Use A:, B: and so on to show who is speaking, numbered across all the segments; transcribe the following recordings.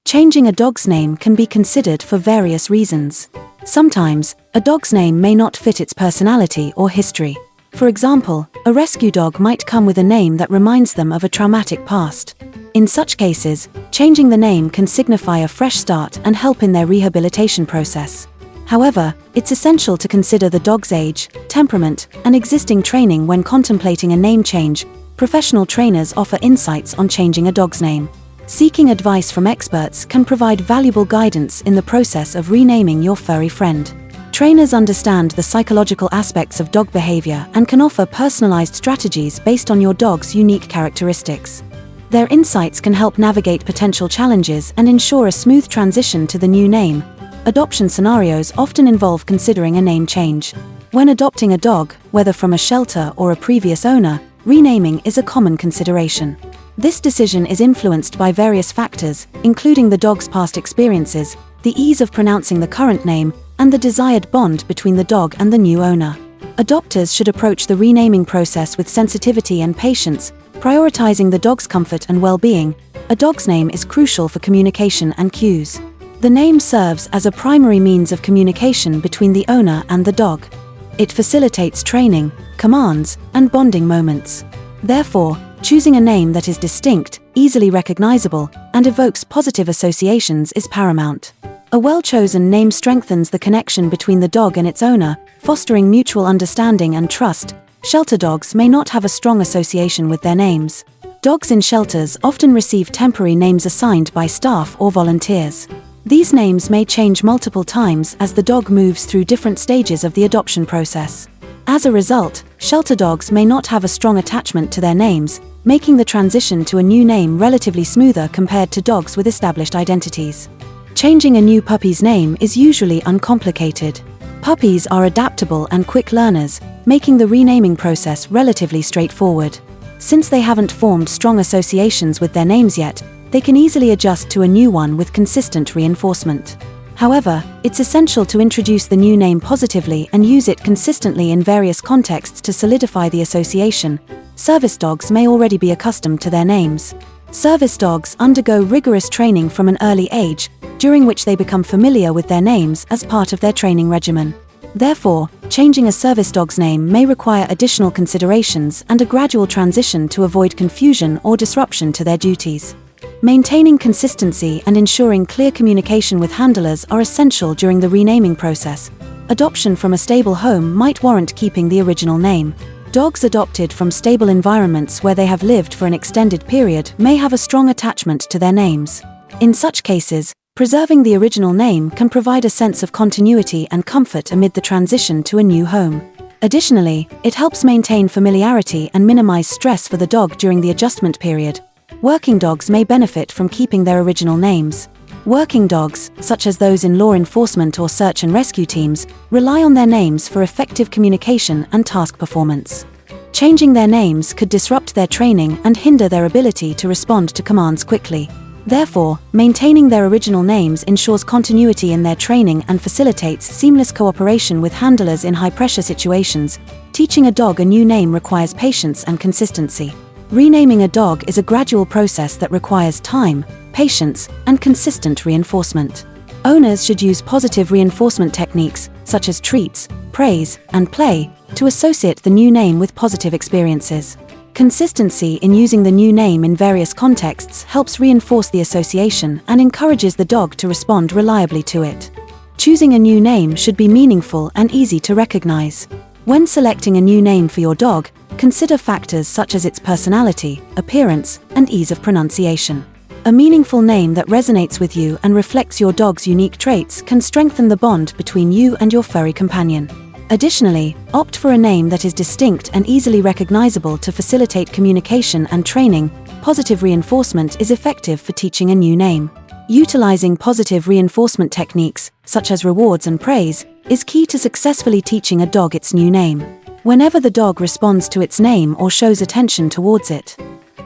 A: Changing a dog's name can be considered for various reasons. Sometimes, a dog's name may not fit its personality or history. For example, a rescue dog might come with a name that reminds them of a traumatic past. In such cases, changing the name can signify a fresh start and help in their rehabilitation process. However, it's essential to consider the dog's age, temperament, and existing training when contemplating a name change. Professional trainers offer insights on changing a dog's name. Seeking advice from experts can provide valuable guidance in the process of renaming your furry friend. Trainers understand the psychological aspects of dog behavior and can offer personalized strategies based on your dog's unique characteristics. Their insights can help navigate potential challenges and ensure a smooth transition to the new name. Adoption scenarios often involve considering a name change. When adopting a dog, whether from a shelter or a previous owner, renaming is a common consideration. This decision is influenced by various factors, including the dog's past experiences, the ease of pronouncing the current name, and the desired bond between the dog and the new owner. Adopters should approach the renaming process with sensitivity and patience, prioritizing the dog's comfort and well-being. A dog's name is crucial for communication and cues. The name serves as a primary means of communication between the owner and the dog. It facilitates training, commands, and bonding moments. Therefore, choosing a name that is distinct, easily recognizable, and evokes positive associations is paramount. A well-chosen name strengthens the connection between the dog and its owner, fostering mutual understanding and trust. Shelter dogs may not have a strong association with their names. Dogs in shelters often receive temporary names assigned by staff or volunteers. These names may change multiple times as the dog moves through different stages of the adoption process. As a result, shelter dogs may not have a strong attachment to their names, making the transition to a new name relatively smoother compared to dogs with established identities. Changing a new puppy's name is usually uncomplicated. Puppies are adaptable and quick learners, making the renaming process relatively straightforward. Since they haven't formed strong associations with their names yet, they can easily adjust to a new one with consistent reinforcement. However, it's essential to introduce the new name positively and use it consistently in various contexts to solidify the association. Service dogs may already be accustomed to their names. Service dogs undergo rigorous training from an early age, during which they become familiar with their names as part of their training regimen. Therefore, changing a service dog's name may require additional considerations and a gradual transition to avoid confusion or disruption to their duties. Maintaining consistency and ensuring clear communication with handlers are essential during the renaming process. Adoption from a stable home might warrant keeping the original name. Dogs adopted from stable environments where they have lived for an extended period may have a strong attachment to their names. In such cases, preserving the original name can provide a sense of continuity and comfort amid the transition to a new home. Additionally, it helps maintain familiarity and minimize stress for the dog during the adjustment period. Working dogs may benefit from keeping their original names. Working dogs, such as those in law enforcement or search and rescue teams, rely on their names for effective communication and task performance. Changing their names could disrupt their training and hinder their ability to respond to commands quickly. Therefore, maintaining their original names ensures continuity in their training and facilitates seamless cooperation with handlers in high-pressure situations. Teaching a dog a new name requires patience and consistency. Renaming a dog is a gradual process that requires time, patience, and consistent reinforcement. Owners should use positive reinforcement techniques, such as treats, praise, and play, to associate the new name with positive experiences. Consistency in using the new name in various contexts helps reinforce the association and encourages the dog to respond reliably to it. Choosing a new name should be meaningful and easy to recognize. When selecting a new name for your dog, consider factors such as its personality, appearance, and ease of pronunciation. A meaningful name that resonates with you and reflects your dog's unique traits can strengthen the bond between you and your furry companion. Additionally, opt for a name that is distinct and easily recognizable to facilitate communication and training. Positive reinforcement is effective for teaching a new name. Utilizing positive reinforcement techniques, such as rewards and praise, is key to successfully teaching a dog its new name. Whenever the dog responds to its name or shows attention towards it,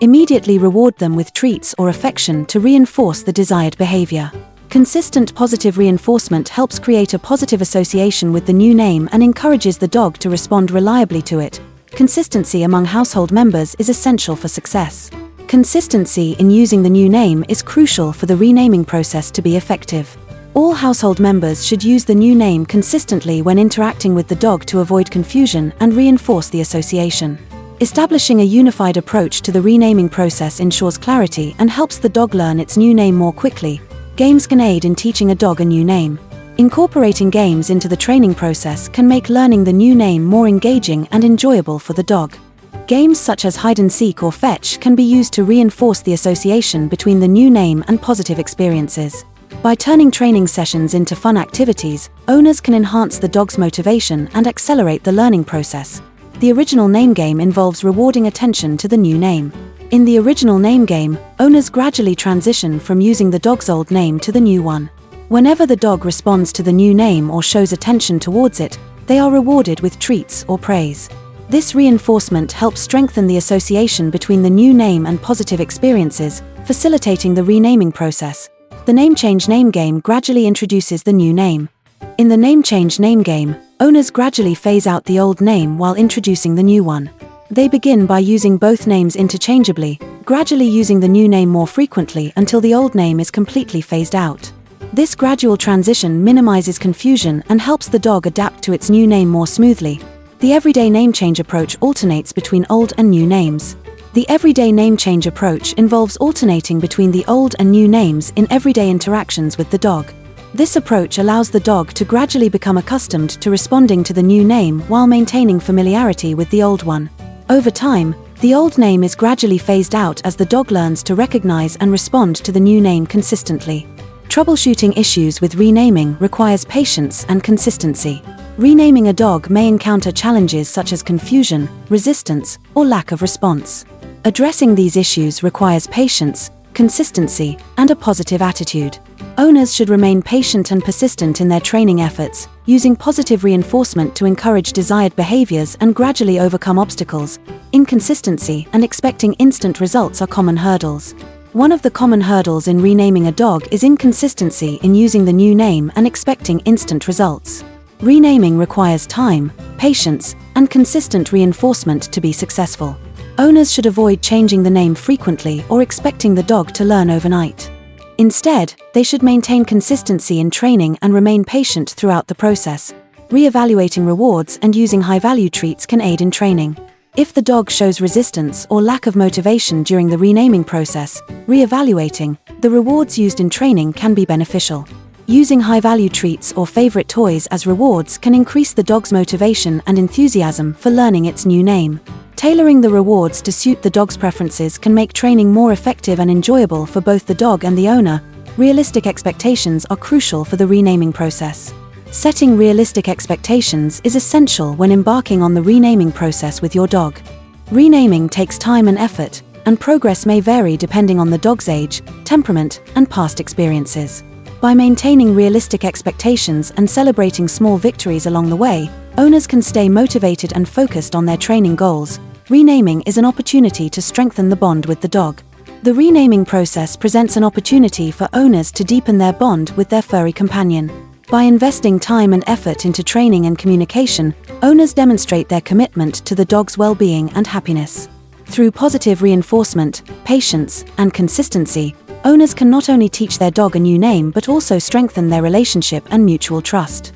A: immediately reward them with treats or affection to reinforce the desired behavior. Consistent positive reinforcement helps create a positive association with the new name and encourages the dog to respond reliably to it. Consistency among household members is essential for success. Consistency in using the new name is crucial for the renaming process to be effective. All household members should use the new name consistently when interacting with the dog to avoid confusion and reinforce the association. Establishing a unified approach to the renaming process ensures clarity and helps the dog learn its new name more quickly. Games can aid in teaching a dog a new name. Incorporating games into the training process can make learning the new name more engaging and enjoyable for the dog. Games such as hide and seek or fetch can be used to reinforce the association between the new name and positive experiences. By turning training sessions into fun activities, owners can enhance the dog's motivation and accelerate the learning process. The original name game involves rewarding attention to the new name. In the original name game, owners gradually transition from using the dog's old name to the new one. Whenever the dog responds to the new name or shows attention towards it, they are rewarded with treats or praise. This reinforcement helps strengthen the association between the new name and positive experiences, facilitating the renaming process. The Name Change Name game gradually introduces the new name. In the Name Change Name game, owners gradually phase out the old name while introducing the new one. They begin by using both names interchangeably, gradually using the new name more frequently until the old name is completely phased out. This gradual transition minimizes confusion and helps the dog adapt to its new name more smoothly. The everyday name change approach alternates between old and new names. The everyday name change approach involves alternating between the old and new names in everyday interactions with the dog. This approach allows the dog to gradually become accustomed to responding to the new name while maintaining familiarity with the old one. Over time, the old name is gradually phased out as the dog learns to recognize and respond to the new name consistently. Troubleshooting issues with renaming requires patience and consistency. Renaming a dog may encounter challenges such as confusion, resistance, or lack of response. Addressing these issues requires patience, consistency, and a positive attitude. Owners should remain patient and persistent in their training efforts, using positive reinforcement to encourage desired behaviors and gradually overcome obstacles. Inconsistency and expecting instant results are common hurdles. One of the common hurdles in renaming a dog is inconsistency in using the new name and expecting instant results. Renaming requires time, patience, and consistent reinforcement to be successful. Owners should avoid changing the name frequently or expecting the dog to learn overnight. Instead, they should maintain consistency in training and remain patient throughout the process. Re-evaluating rewards and using high-value treats can aid in training. If the dog shows resistance or lack of motivation during the renaming process, re-evaluating the rewards used in training can be beneficial. Using high-value treats or favorite toys as rewards can increase the dog's motivation and enthusiasm for learning its new name. Tailoring the rewards to suit the dog's preferences can make training more effective and enjoyable for both the dog and the owner. Realistic expectations are crucial for the renaming process. Setting realistic expectations is essential when embarking on the renaming process with your dog. Renaming takes time and effort, and progress may vary depending on the dog's age, temperament, and past experiences. By maintaining realistic expectations and celebrating small victories along the way, owners can stay motivated and focused on their training goals. Renaming is an opportunity to strengthen the bond with the dog. The renaming process presents an opportunity for owners to deepen their bond with their furry companion. By investing time and effort into training and communication, owners demonstrate their commitment to the dog's well-being and happiness. Through positive reinforcement, patience, and consistency, owners can not only teach their dog a new name but also strengthen their relationship and mutual trust.